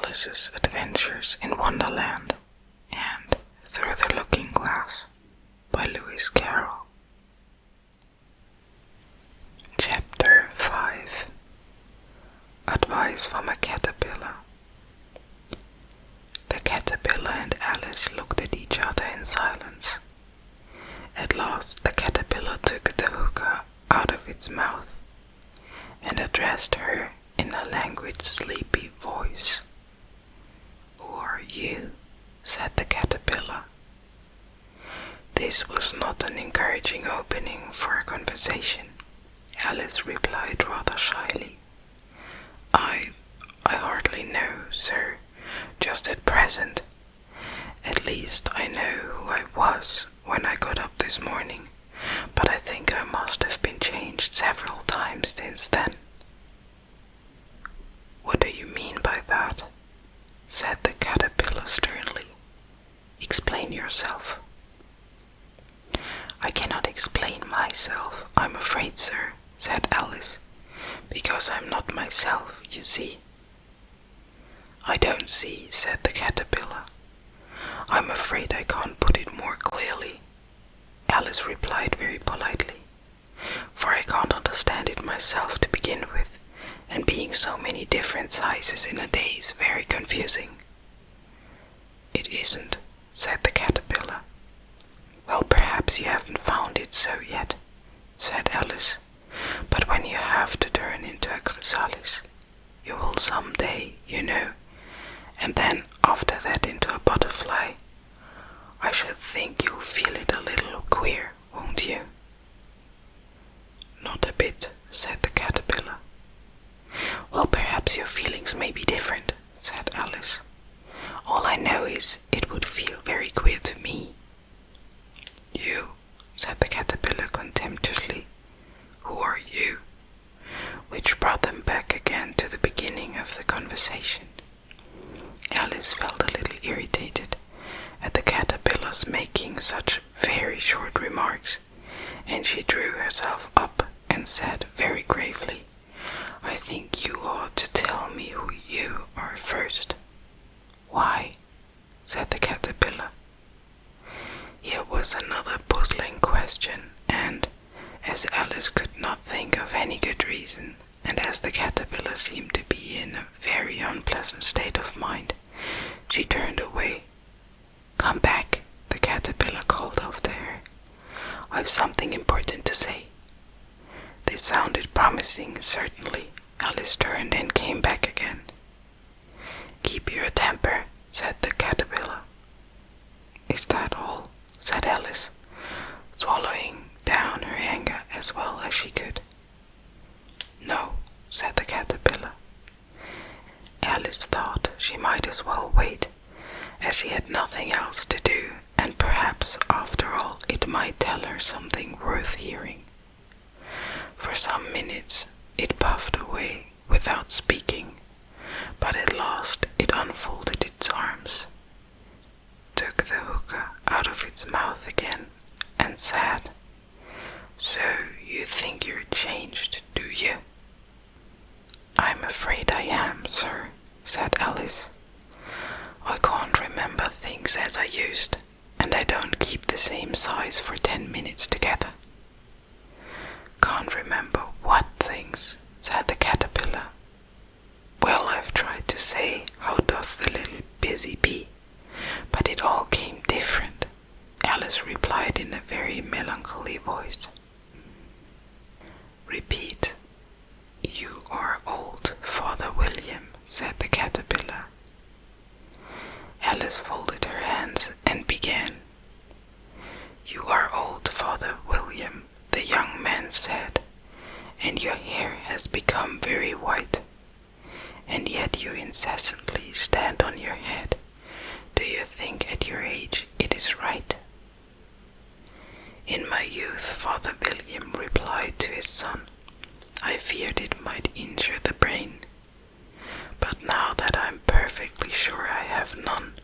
Alice's Adventures in Wonderland and Through the Looking Glass by Lewis Carroll. Chapter 5. Advice from a Caterpillar. The caterpillar and Alice looked at each other in silence. At last the caterpillar took the hookah out of its mouth and addressed her in a languid, sleepy voice. "Who are you?" said the caterpillar. This was not an encouraging opening for a conversation. Alice replied rather shyly. I hardly know, sir, just at present. At least I know who I was when I got up this morning, but I think I must have been changed several times since then." "What do you mean by that?" said the caterpillar sternly. "Explain yourself." "I cannot explain myself, I'm afraid, sir," said Alice, "because I'm not myself, you see." "I don't see," said the caterpillar. "I'm afraid I can't put it more clearly," Alice replied very politely, "for I can't understand it myself to begin with, and being so many different sizes in a day is very confusing." "It isn't," said the caterpillar. "Well, perhaps you haven't found it so yet," said Alice, "but when you have to turn into a chrysalis, you will some day, you know, and then after that into a butterfly. I should think you'll feel it a little queer, won't you?" "Not a bit," said the caterpillar. "Well, perhaps your feelings may be different," said Alice. "All I know is it would feel very queer to me." "You," said the caterpillar contemptuously. "Who are you?" Which brought them back again to the beginning of the conversation. Alice felt a little irritated at the caterpillar's making such very short remarks, and she drew herself up and said very gravely, "I think you ought to tell me who you are first." "Why?" said the caterpillar. Here was another puzzling question, and as Alice could not think of any good reason, and as the caterpillar seemed to be in a very unpleasant state of mind, she turned away. "Come back," the caterpillar called after her. "I've something important to say." This sounded promising, certainly. Alice turned and came back again. "Keep your temper," said the caterpillar. "Is that all?" said Alice, swallowing down her anger as well as she could. "No," said the caterpillar. Alice thought she might as well wait, as she had nothing else to do, and perhaps after all it might tell her something worth hearing. For some minutes it puffed away without speaking, but at last it unfolded its arms, took the hookah out of its mouth again, and said, "So you think you're changed, do you?" "I'm afraid I am, sir," said Alice. "I can't remember things as I used, and I don't keep the same size for 10 minutes together." "Can't remember what things?" said the caterpillar. "Well, I've tried to say, how doth the little busy bee, but it all came different," Alice replied in a very melancholy voice. "Repeat, 'You are old, Father William,'" said the caterpillar. Alice folded her hands and began. "You are old, Father William," the young man said, "and your hair has become very white, and yet you incessantly stand on your head. Do you think at your age it is right?" "In my youth," Father William replied to his son, "I feared it might injure the brain. But now that I'm perfectly sure I have none,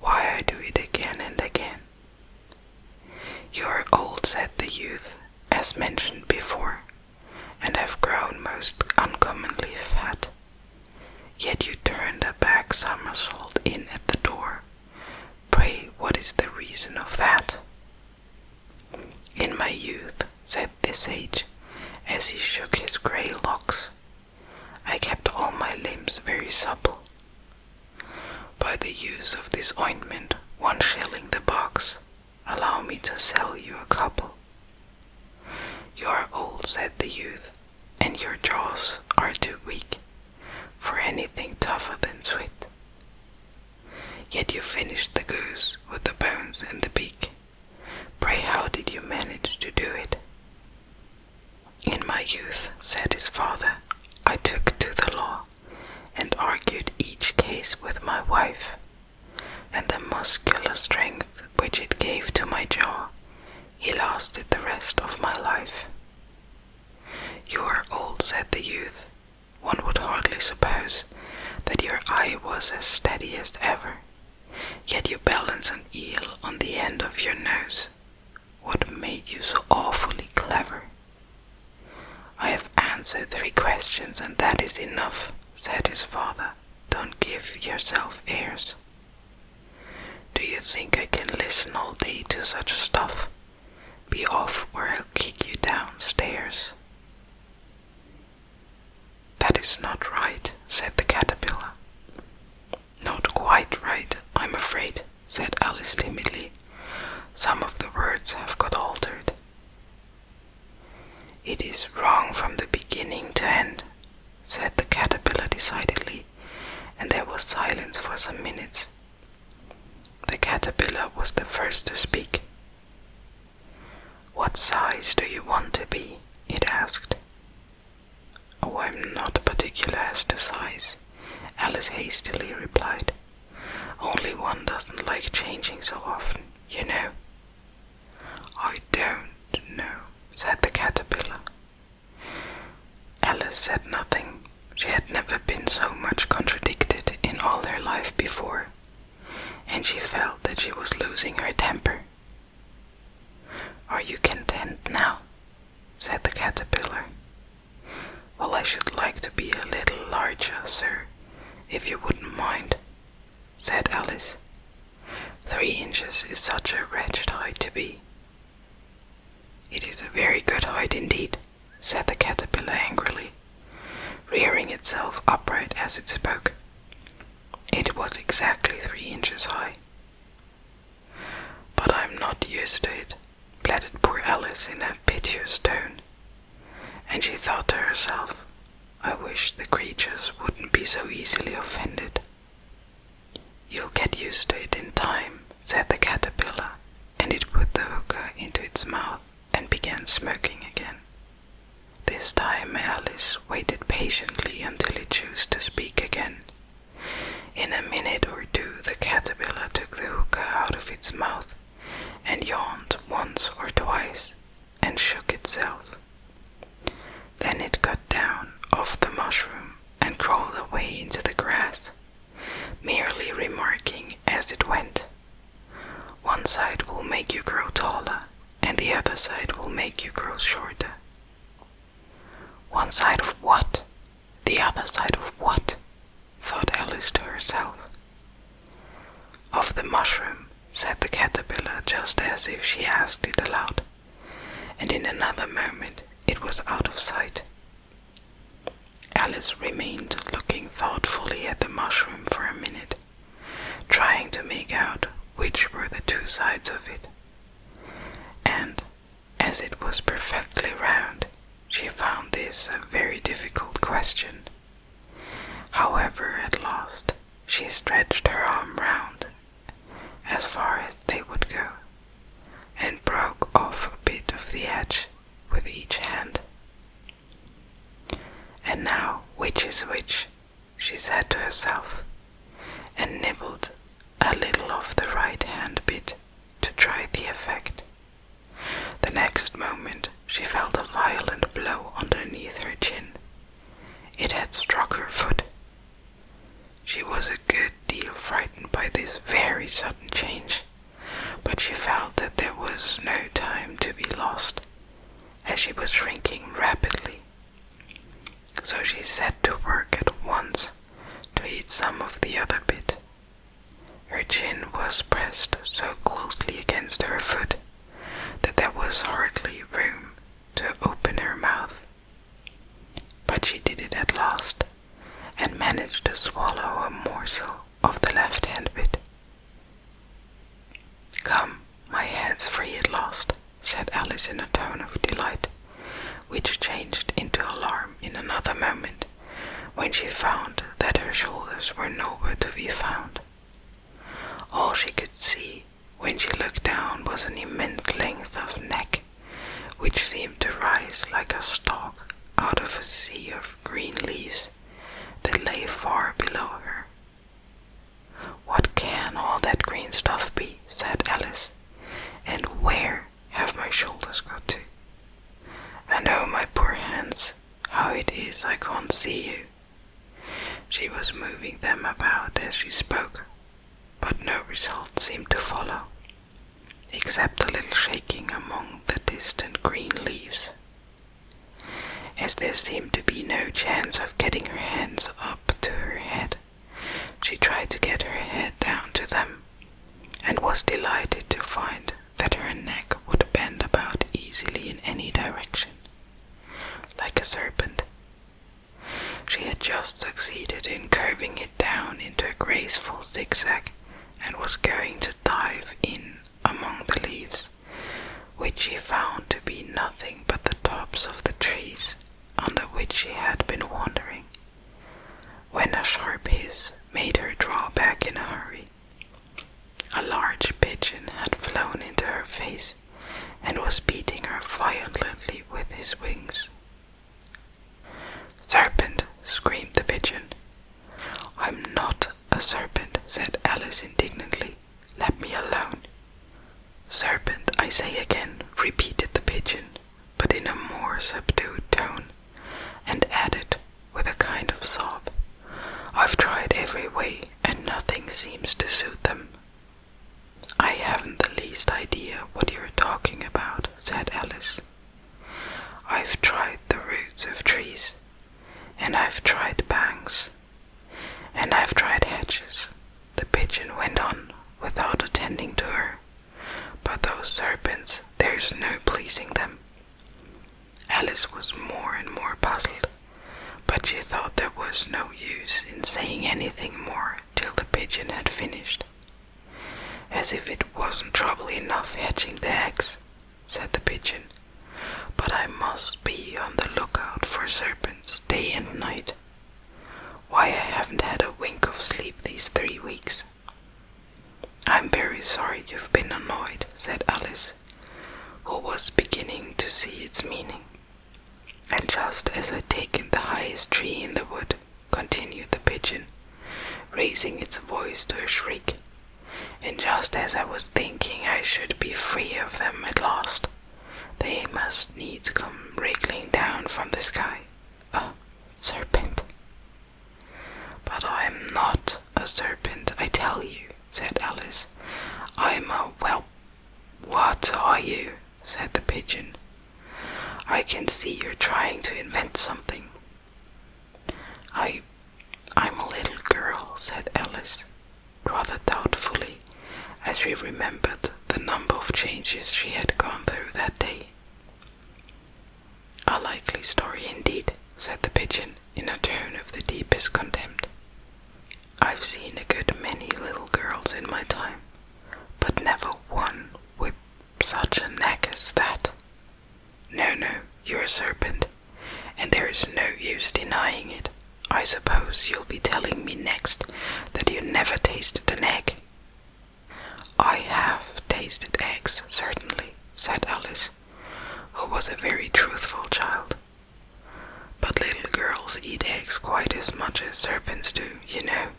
why I do it again and again." "You are old," said the youth, "as mentioned before, and have grown most uncommonly fat. Yet you turned a back back somersault in at the door. Pray, what is the reason of that? In my youth, said the sage, as he shook his grey locks, I kept all my limbs very supple. By the use of this ointment, 1 shilling the box, allow me to sell you a couple. You are old, said the youth, and your jaws are too weak for anything tougher than sweet. Yet you finished the goose with the bones and the beak. Pray, how did you manage to do it? In my youth, said his father, I took to the law and argued each case with my wife, and the muscular strength which it gave to my jaw, he lasted the rest of my life. You are old, said the youth. One would hardly suppose that your eye was as steady as ever, yet you balance an eel on the end of your nose. What made you so awfully clever? I have answered 3 questions, and that is enough, said his father. Don't give yourself airs. Do you think I can listen all day to such stuff? Be off, or I'll kick you downstairs. That is not right, said the caterpillar. Not quite right, I'm afraid, said Alice timidly. Some of the words have got altered. It is wrong from the beginning to end, said the caterpillar decidedly, and there was silence for some minutes. The caterpillar was the first to speak. What size do you want to be? It asked. Oh, I'm not particular as to size, Alice hastily replied. Only one doesn't like changing so often, you know. I don't know, said the caterpillar. Alice said nothing. She had never been so much contradicted in all her life before, and she felt that she was losing her temper. Are you content now? Said the caterpillar. Well, I should like to be a little larger, sir, if you wouldn't mind, said Alice. 3 inches is such a wretched height to be. It is a very good height indeed, said the caterpillar angrily, rearing itself upright as it spoke. It was exactly 3 inches high. But I'm not used to it, pleaded poor Alice in a piteous tone, and she thought to herself, I wish the creatures wouldn't be so easily offended. You'll get used to it in time, said the caterpillar, and it put the hookah into its mouth and began smoking again. This time Alice waited patiently until it chose to speak again. In a minute or 2 the caterpillar took the hookah out of its mouth and yawned once or twice and shook itself. Then it got down off the mushroom and crawled away into the grass, merely remarking as it went, One side will make you grow taller, and the other side will make you grow shorter. One side of what? The other side of what? Thought Alice to herself. Of the mushroom, said the caterpillar, just as if she asked it aloud, and in another moment it was out of sight. Alice remained looking thoughtfully at the mushroom for a minute, trying to make out which were the 2 sides of it, and as it was perfectly round, she found this a very difficult question. However, at last, she stretched her arm round, as far as they would go, and broke off a bit of the edge with each hand. And now, which is which? She said to herself, and nibbled a little of the right hand bit to try the effect. The next moment she felt a violent blow underneath her chin. It had struck her foot. She was a good deal frightened by this very sudden change, but she felt that there was no time to be lost, as she was shrinking rapidly. So she set to work at once to eat some of the other bit. Her chin was pressed so closely against her foot that there was hardly room to open her mouth. But she did it at last, and managed to swallow a morsel of the left-hand bit. "Come, my hand's free at last," said Alice in a tone of delight, which changed into alarm in another moment, when she found that her shoulders were nowhere to be found. All she could see when she looked down was an immense length of neck, which seemed to rise like a stalk out of a sea of green leaves that lay far below her. "What can all that green stuff be?" said Alice, "and where have my shoulders got to? And oh, my poor hands, how it is I can't see you." She was moving them about as she spoke, but no result seemed to follow, except a little shaking among the distant green leaves. As there seemed to be no chance of getting her hands up to her head, she tried to get her head down to them, and was delighted to find that her neck would bend about easily in any direction, like a serpent. She had just succeeded in curving it down into a graceful zigzag, and was going to dive in among the leaves, which she found to be nothing but the tops of the trees under which she had been wandering, when a sharp hiss made her draw back in a hurry. A large pigeon had flown into her face, and was beating her violently with his wings. "Serpent!" screamed the pigeon. "I'm not a serpent," said Alice indignantly. "Let me alone." "Serpent, I say again," repeated the pigeon, but in a more subdued tone, and added, with a kind of sob, "I've tried every way, and nothing seems to suit them." "I haven't the least idea what you're talking about," said Alice. "I've tried the roots of trees, and I've tried banks, and I've tried hedges," the pigeon went on, without attending to her. "But those serpents, there's no pleasing them." Alice was more and more puzzled, but she thought there was no use in saying anything more till the pigeon had finished. "As if it wasn't trouble enough hatching the eggs," said the pigeon, "but I must be on the lookout for serpents day and night. Why, I haven't had a wink of sleep these 3 weeks." "I'm very sorry you've been annoyed," said Alice, who was beginning to see its meaning. "And just as I'd taken the highest tree in the wood," continued the pigeon, raising its voice to a shriek, "and just as I was thinking I should be free of them at last, they must needs come wriggling down from the sky. A serpent." "But I'm not a serpent, I tell you," said Alice. "I'm a whelp." "What are you?" said the pigeon. "I can see you're trying to invent something." I'm a little girl," said Alice, rather doubtfully, as she remembered the number of changes she had gone through that day. "A likely story indeed," said the pigeon in a tone of the deepest contempt. "I've seen a good many little girls in my time, but never one with such a neck as that. No, you're a serpent, and there is no use denying it. I suppose you'll be telling me next that you never tasted an egg." "I have tasted eggs, certainly," said Alice, who was a very truthful child. "But little girls eat eggs quite as much as serpents do, you know."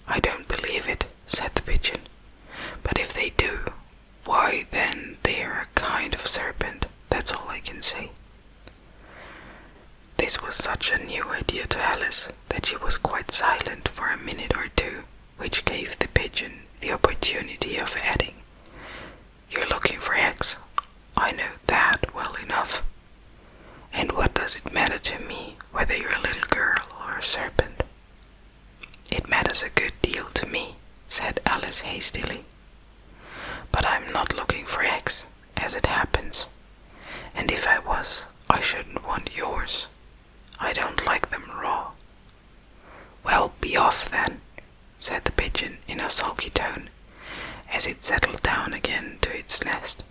"I don't believe it," said the pigeon. "But if they do, why then they're a kind of serpent, that's all I can say." This was such a new idea to Alice that she was quite silent for a minute or two, which gave the pigeon the opportunity of adding, "You're looking for eggs. I know that well enough. And what does it matter to me whether you're a little girl or a serpent?" matters a good deal to me," said Alice hastily. "But I'm not looking for eggs, as it happens, and if I was, I shouldn't want yours. I don't like them raw." "Well, be off then," said the pigeon in a sulky tone, as it settled down again to its nest.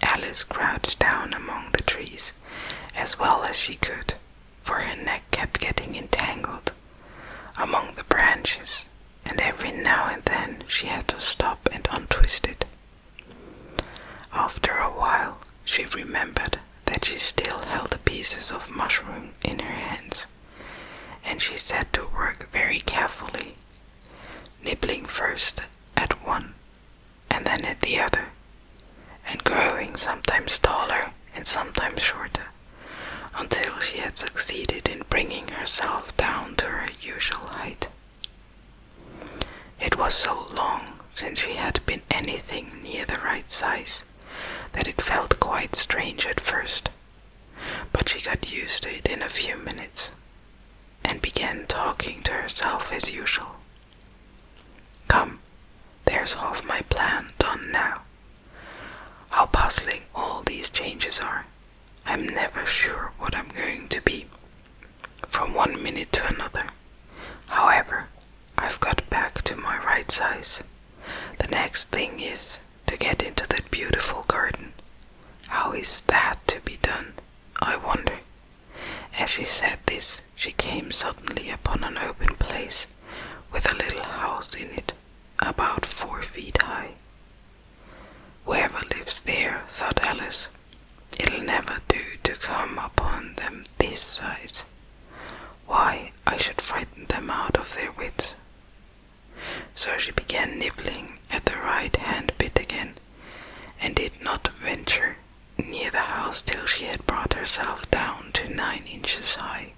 Alice crouched down among the trees as well as she could, for her neck kept getting entangled among the branches, and every now and then she had to stop and untwist it. After a while she remembered that she still held the pieces of mushroom in her hands, and she set to work very carefully, nibbling first at one and then at the other, and growing sometimes taller and sometimes shorter, until she had succeeded in bringing herself down to her usual height. It was so long since she had been anything near the right size that it felt quite strange at first, but she got used to it in a few minutes, and began talking to herself as usual. "Come, there's half my plan done now. How puzzling all these changes are. I'm never sure what I'm going to be, from one minute to another. However, I've got back to my right size. The next thing is to get into that beautiful garden. How is that to be done, I wonder?" As she said this, she came suddenly upon an open place with a little house in it, about 4 feet high. "Whoever lives there," thought Alice, "it'll never do to come upon them this size. Why, I should frighten them out of their wits." So she began nibbling at the right-hand bit again, and did not venture near the house till she had brought herself down to 9 inches high.